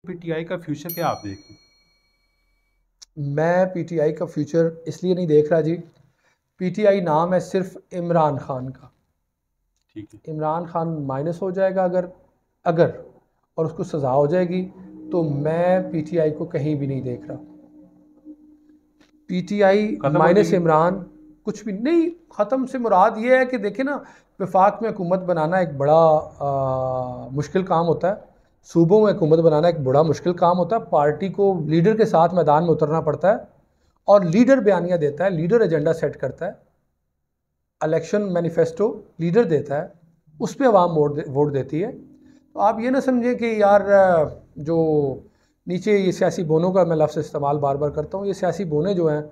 PTI का future क्या आप देखें? मैं पीटीआई का फ्यूचर इसलिए नहीं देख रहा जी। पीटीआई नाम है सिर्फ इमरान खान का। ठीक है। इमरान खान माइनस हो जाएगा अगर अगर और उसको सज़ा हो जाएगी तो मैं पीटीआई को कहीं भी नहीं देख रहा। पीटीआई खत्म हो माइनस जाएगी। इमरान कुछ भी नहीं। ख़त्म से मुराद ये है कि देखें ना, वफाक में हुकूमत बनाना एक बड़ा मुश्किल काम होता है। सूबों में हुकूमत बनाना एक बड़ा मुश्किल काम होता है। पार्टी को लीडर के साथ मैदान में उतरना पड़ता है और लीडर बयानियाँ देता है, लीडर एजेंडा सेट करता है, इलेक्शन मैनिफेस्टो लीडर देता है, उस पर आवाम वोट देती है। तो आप ये ना समझें कि यार जो नीचे ये सियासी बोनों का मैं लफ्ज़ इस्तेमाल बार बार करता हूँ, ये सियासी बोने जो हैं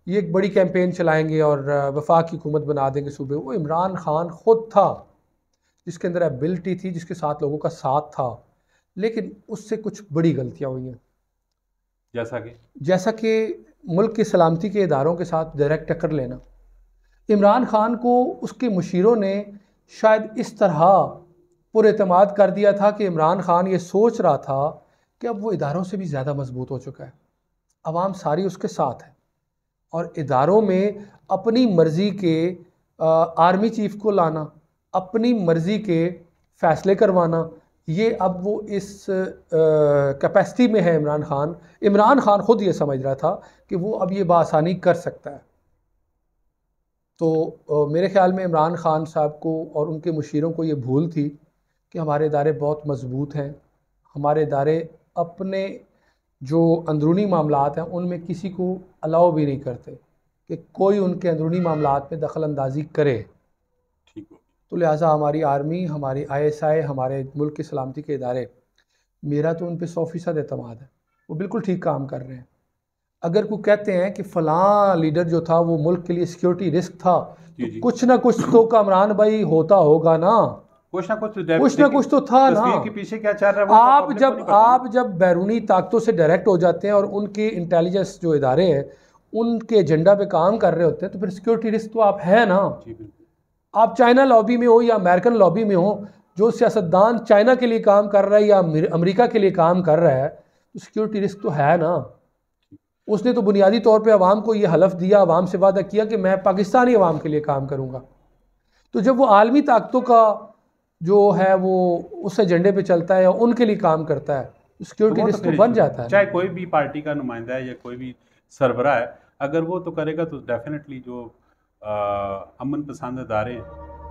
ये एक बड़ी कैंपेन चलाएंगे और वफाक की हुकूमत बना देंगे सूबे। वो इमरान खान ख़ुद था जिसके अंदर एबिलिटी थी, जिसके साथ लोगों का साथ था, लेकिन उससे कुछ बड़ी गलतियाँ हुई हैं। जैसा कि मुल्क की सलामती के इदारों के साथ डायरेक्ट टक्कर लेना। इमरान खान को उसके मुशीरों ने शायद इस तरह पुरएतमाद कर दिया था कि इमरान खान ये सोच रहा था कि अब वो इदारों से भी ज़्यादा मजबूत हो चुका है, आवाम सारी उसके साथ है और इदारों में अपनी मर्ज़ी के आर्मी चीफ को लाना, अपनी मर्ज़ी के फ़ैसले करवाना, ये अब वो इस कैपेसिटी में है। इमरान खान ख़ुद ये समझ रहा था कि वो अब ये बासानी कर सकता है। तो मेरे ख़्याल में इमरान खान साहब को और उनके मुशीरों को ये भूल थी कि हमारे इदारे बहुत मज़बूत हैं, हमारे इदारे अपने जो अंदरूनी मामलात हैं उनमें किसी को अलाउ भी नहीं करते कि कोई उनके अंदरूनी मामलात में दखल अंदाज़ी करे। ठीक हो। तो लिहाजा हमारी आर्मी, हमारी आईएसआई, हमारे मुल्क की सलामती के इदारे, मेरा तो उन पर 100% एतमाद है, वो बिल्कुल ठीक काम कर रहे हैं। अगर कोई कहते हैं कि फ़लाँ लीडर जो था वो मुल्क के लिए सिक्योरिटी रिस्क था, तो कुछ ना कुछ तो कामरान भाई होता होगा ना, कुछ ना कुछ तो था ना। के पीछे क्या चल रहा है आप जब बैरूनी ताकतों से डायरेक्ट हो जाते हैं और उनके इंटेलिजेंस जो इदारे हैं उनके एजेंडा पे काम कर रहे होते हैं, तो फिर सिक्योरिटी रिस्क तो आप है ना। आप चाइना लॉबी में हो या अमेरिकन लॉबी में हो, जो सियासतदान चाइना के लिए काम कर रहा है या अमेरिका के लिए काम कर रहा है, तो सिक्योरिटी रिस्क तो है ना। उसने तो बुनियादी तौर पे अवाम को ये हलफ दिया, अवाम से वादा किया कि मैं पाकिस्तानी अवाम के लिए काम करूँगा। तो जब वो आलमी ताकतों का जो है वो उस एजेंडे पे चलता है या उनके लिए काम करता है, तो सिक्योरिटी रिस्क तो बन जाता है। चाहे कोई भी पार्टी का नुमाइंदा है या कोई भी सरबराह है, अगर वो तो करेगा तो डेफिनेटली जो अमन पसंद इदारे हैं,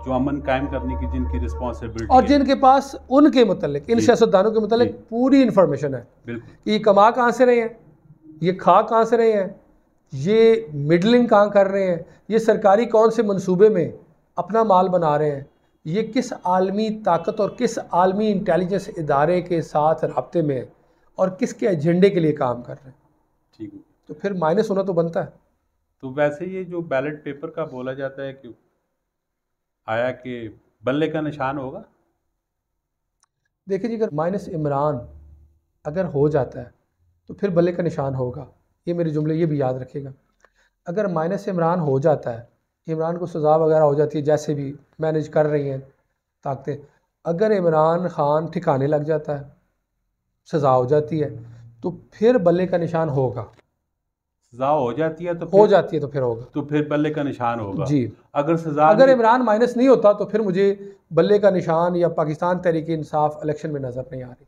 जो अमन कायम करने की जिनकी रिस्पॉन्सिबिलिटी और जिनके पास उनके मुतल्लिक, इन सियासतदानों के मुतल्लिक पूरी इंफॉर्मेशन है कि ये कमा कहाँ से रहे हैं, ये खा कहाँ से रहे हैं, ये मिडलिंग कहाँ कर रहे हैं, ये सरकारी कौन से मंसूबे में अपना माल बना रहे हैं, ये किस आलमी ताकत और किस आलमी इंटेलिजेंस इदारे के साथ रब्ते में और किसके एजेंडे के लिए काम कर रहे हैं। ठीक है, तो फिर माइनस होना तो बनता है। तो वैसे ये जो बैलेट पेपर का बोला जाता है कि आया कि बल्ले का निशान होगा। देखिए जी, अगर माइनस इमरान अगर हो जाता है तो फिर बल्ले का निशान होगा। ये मेरे जुमले ये भी याद रखिएगा। अगर माइनस इमरान हो जाता है, इमरान को सज़ा वगैरह हो जाती है, जैसे भी मैनेज कर रही हैं ताकतें, अगर इमरान खान ठिकाने लग जाता है, सज़ा हो जाती है, तो फिर बल्ले का निशान होगा। सज़ा हो जाती है तो फिर होगा, तो फिर बल्ले का निशान होगा जी। अगर इमरान माइनस नहीं होता तो फिर मुझे बल्ले का निशान या पाकिस्तान तहरीक इंसाफ इलेक्शन में नज़र नहीं आ रही।